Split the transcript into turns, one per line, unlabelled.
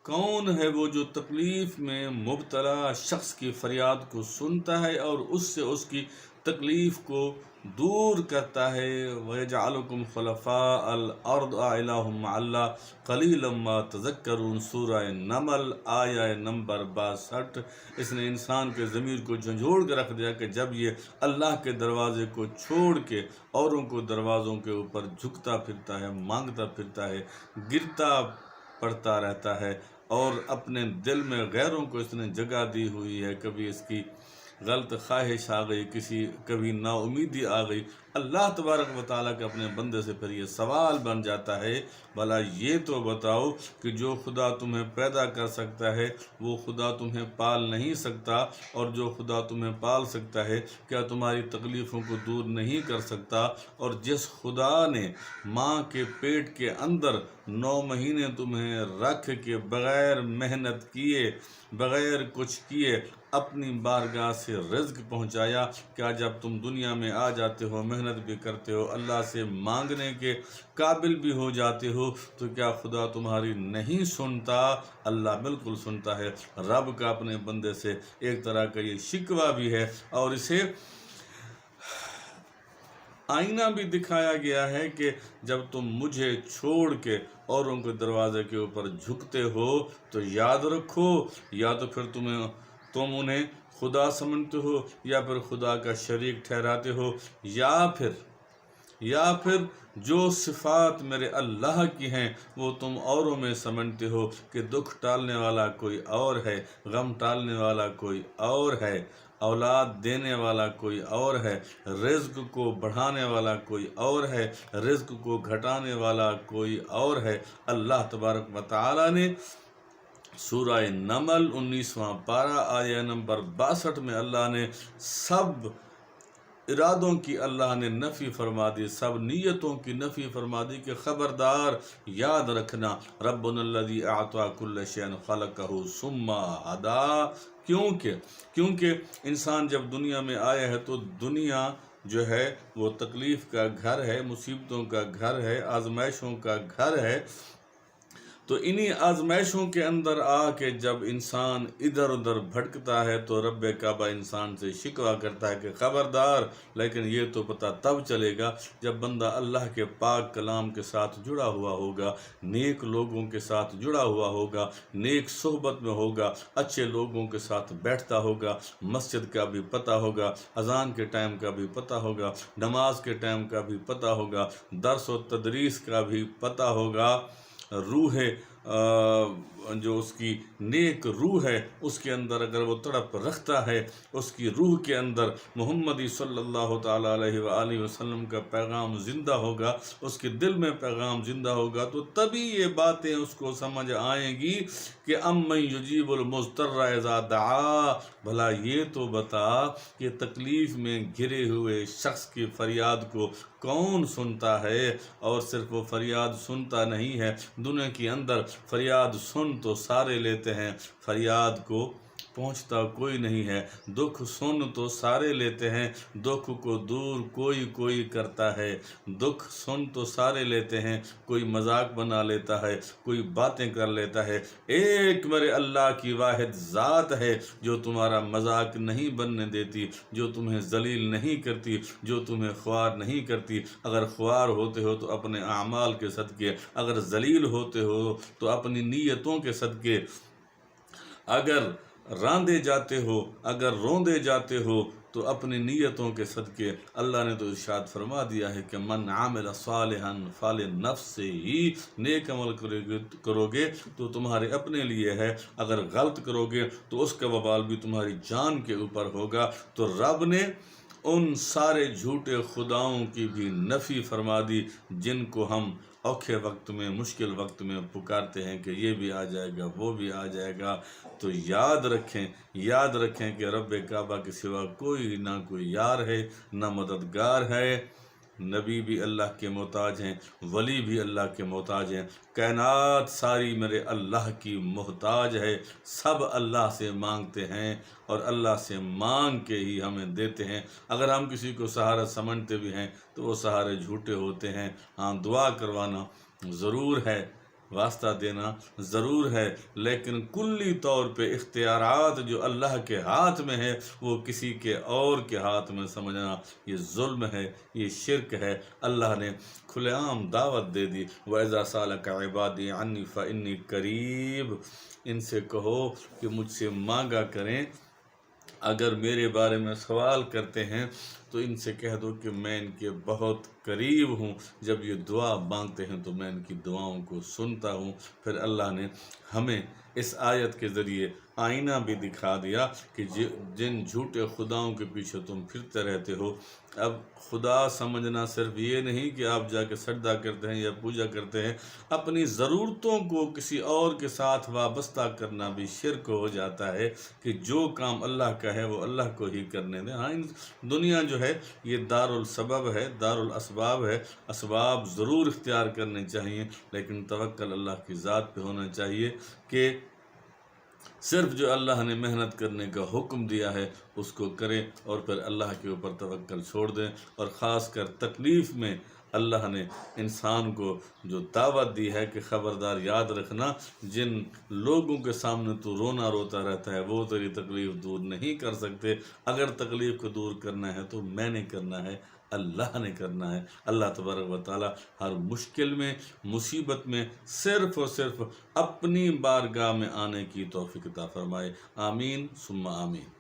کون ہے وہ جو تکلیف میں مبتلا شخص کی فریاد کو سنتا ہے اور اس سے اس کی تکلیف کو دور کرتا ہے؟ وَيَجْعَلُكُمْ خُلَفَاءَ الْأَرْضِ أَإِلَٰهٌ مَّعَ اللَّهِ قَلِيلًا مَّا تَذَكَّرُونَ۔ سورہ نمل آیہ نمبر 62۔ اس نے انسان کے ضمیر کو جھنجھوڑ کے رکھ دیا کہ جب یہ اللہ کے دروازے کو چھوڑ کے اوروں کو دروازوں کے اوپر جھکتا پھرتا ہے، مانگتا پھرتا ہے، گرتا پڑتا رہتا ہے، اور اپنے دل میں غیروں کو اس نے جگہ دی ہوئی ہے، کبھی اس کی غلط خواہش آ گئی، کبھی نا امیدی آ گئی، اللہ تبارک و تعالیٰ کے اپنے بندے سے پھر یہ سوال بن جاتا ہے، بھلا یہ تو بتاؤ کہ جو خدا تمہیں پیدا کر سکتا ہے وہ خدا تمہیں پال نہیں سکتا، اور جو خدا تمہیں پال سکتا ہے کیا تمہاری تکلیفوں کو دور نہیں کر سکتا؟ اور جس خدا نے ماں کے پیٹ کے اندر 9 مہینے تمہیں رکھ کے بغیر محنت کیے، بغیر کچھ کیے اپنی بارگاہ سے رزق پہنچایا، کیا جب تم دنیا میں آ جاتے ہو، محنت بھی کرتے ہو، اللہ سے مانگنے کے قابل بھی ہو جاتے ہو، تو کیا خدا تمہاری نہیں سنتا؟ اللہ بالکل سنتا ہے۔ رب کا اپنے بندے سے ایک طرح کا یہ شکوہ بھی ہے، اور اسے آئینہ بھی دکھایا گیا ہے کہ جب تم مجھے چھوڑ کے اوروں کے دروازے کے اوپر جھکتے ہو تو یاد رکھو، یا تو پھر تم انہیں خدا سمجھتے ہو، یا پھر خدا کا شریک ٹھہراتے ہو، یا پھر جو صفات میرے اللہ کی ہیں وہ تم اوروں میں سمجھتے ہو کہ دکھ ٹالنے والا کوئی اور ہے، غم ٹالنے والا کوئی اور ہے، اولاد دینے والا کوئی اور ہے، رزق کو بڑھانے والا کوئی اور ہے، رزق کو گھٹانے والا کوئی اور ہے۔ اللہ تبارک و تعالیٰ نے سورہ نمل 19واں پارہ آیہ نمبر 62 میں اللہ نے سب ارادوں کی اللہ نے نفی فرما دی، سب نیتوں کی نفی فرما دی کہ خبردار یاد رکھنا، ربنا الذی اعطی کل شیء خلقہ ثم ہدی۔ کیونکہ انسان جب دنیا میں آیا ہے تو دنیا جو ہے وہ تکلیف کا گھر ہے، مصیبتوں کا گھر ہے، آزمائشوں کا گھر ہے، تو انہی آزمائشوں کے اندر آ کے جب انسان ادھر ادھر بھٹکتا ہے تو رب کعبہ انسان سے شکوہ کرتا ہے کہ خبردار، لیکن یہ تو پتہ تب چلے گا جب بندہ اللہ کے پاک کلام کے ساتھ جڑا ہوا ہوگا، نیک لوگوں کے ساتھ جڑا ہوا ہوگا، نیک صحبت میں ہوگا، اچھے لوگوں کے ساتھ بیٹھتا ہوگا، مسجد کا بھی پتہ ہوگا، اذان کے ٹائم کا بھی پتہ ہوگا، نماز کے ٹائم کا بھی پتہ ہوگا، درس و تدریس کا بھی پتہ ہوگا، روح جو اس کی نیک روح ہے اس کے اندر اگر وہ تڑپ رکھتا ہے، اس کی روح کے اندر محمدی صلی اللہ تعالیٰ علیہ وآلہ وسلم کا پیغام زندہ ہوگا، اس کے دل میں پیغام زندہ ہوگا، تو تبھی یہ باتیں اس کو سمجھ آئیں گی کہ امن یجیب المضطر اذا دعا، بھلا یہ تو بتا کہ تکلیف میں گھرے ہوئے شخص کی فریاد کو کون سنتا ہے؟ اور صرف وہ فریاد سنتا نہیں ہے، دنیا کے اندر فریاد سن تو سارے لیتے ہیں، فریاد کو پہنچتا کوئی نہیں ہے، دکھ سن تو سارے لیتے ہیں، دکھ کو دور کوئی کرتا ہے، دکھ سن تو سارے لیتے ہیں، کوئی مذاق بنا لیتا ہے، کوئی باتیں کر لیتا ہے، ایک میرے اللہ کی واحد ذات ہے جو تمہارا مذاق نہیں بننے دیتی، جو تمہیں ذلیل نہیں کرتی، جو تمہیں خوار نہیں کرتی۔ اگر خوار ہوتے ہو تو اپنے اعمال کے صدقے، اگر ذلیل ہوتے ہو تو اپنی نیتوں کے صدقے، اگر راندے جاتے ہو، اگر روندے جاتے ہو تو اپنی نیتوں کے صدقے۔ اللہ نے تو ارشاد فرما دیا ہے کہ من عامل صالحا فلنفسہ، نیک عمل کرو گے تو تمہارے اپنے لیے ہے، اگر غلط کرو گے تو اس کا وبال بھی تمہاری جان کے اوپر ہوگا۔ تو رب نے ان سارے جھوٹے خداؤں کی بھی نفی فرما دی جن کو ہم اوکھے وقت میں، مشکل وقت میں پکارتے ہیں کہ یہ بھی آ جائے گا، وہ بھی آ جائے گا۔ تو یاد رکھیں کہ رب کعبہ کے سوا کوئی نہ کوئی یار ہے، نہ مددگار ہے۔ نبی بھی اللہ کے محتاج ہیں، ولی بھی اللہ کے محتاج ہیں، کائنات ساری میرے اللہ کی محتاج ہے، سب اللہ سے مانگتے ہیں اور اللہ سے مانگ کے ہی ہمیں دیتے ہیں۔ اگر ہم کسی کو سہارا سمجھتے بھی ہیں تو وہ سہارے جھوٹے ہوتے ہیں۔ ہاں، دعا کروانا ضرور ہے، واسطہ دینا ضرور ہے، لیکن کلی طور پہ اختیارات جو اللہ کے ہاتھ میں ہے وہ کسی کے اور کے ہاتھ میں سمجھنا یہ ظلم ہے، یہ شرک ہے۔ اللہ نے کھلے عام دعوت دے دی، وَإِذَا سَأَلَكَ عِبَادِي عَنِّي فَإِنِّي قَرِيبٌ، ان سے کہو کہ مجھ سے مانگا کریں، اگر میرے بارے میں سوال کرتے ہیں تو ان سے کہہ دو کہ میں ان کے بہت قریب ہوں، جب یہ دعا مانگتے ہیں تو میں ان کی دعاؤں کو سنتا ہوں۔ پھر اللہ نے ہمیں اس آیت کے ذریعے آئینہ بھی دکھا دیا کہ جن جھوٹے خداؤں کے پیچھے تم پھرتے رہتے ہو، اب خدا سمجھنا صرف یہ نہیں کہ آپ جا کے سجدہ کرتے ہیں یا پوجا کرتے ہیں، اپنی ضرورتوں کو کسی اور کے ساتھ وابستہ کرنا بھی شرک ہو جاتا ہے، کہ جو کام اللہ کا ہے وہ اللہ کو ہی کرنے دیں۔ ہاں، دنیا جو ہے یہ دار السبب ہے، دار الاسباب ہے، اسباب ضرور اختیار کرنے چاہیے، لیکن توکل اللہ کی ذات پہ ہونا چاہیے کہ صرف جو اللہ نے محنت کرنے کا حکم دیا ہے اس کو کریں، اور پھر اللہ کے اوپر توکل چھوڑ دیں۔ اور خاص کر تکلیف میں اللہ نے انسان کو جو دعوت دی ہے کہ خبردار یاد رکھنا، جن لوگوں کے سامنے تو رونا روتا رہتا ہے وہ تیری تکلیف دور نہیں کر سکتے، اگر تکلیف کو دور کرنا ہے تو میں نے کرنا ہے، اللہ نے کرنا ہے۔ اللہ تبارک و تعالیٰ ہر مشکل میں، مصیبت میں صرف اور صرف اپنی بارگاہ میں آنے کی توفیق عطا فرمائے۔ آمین ثم آمین۔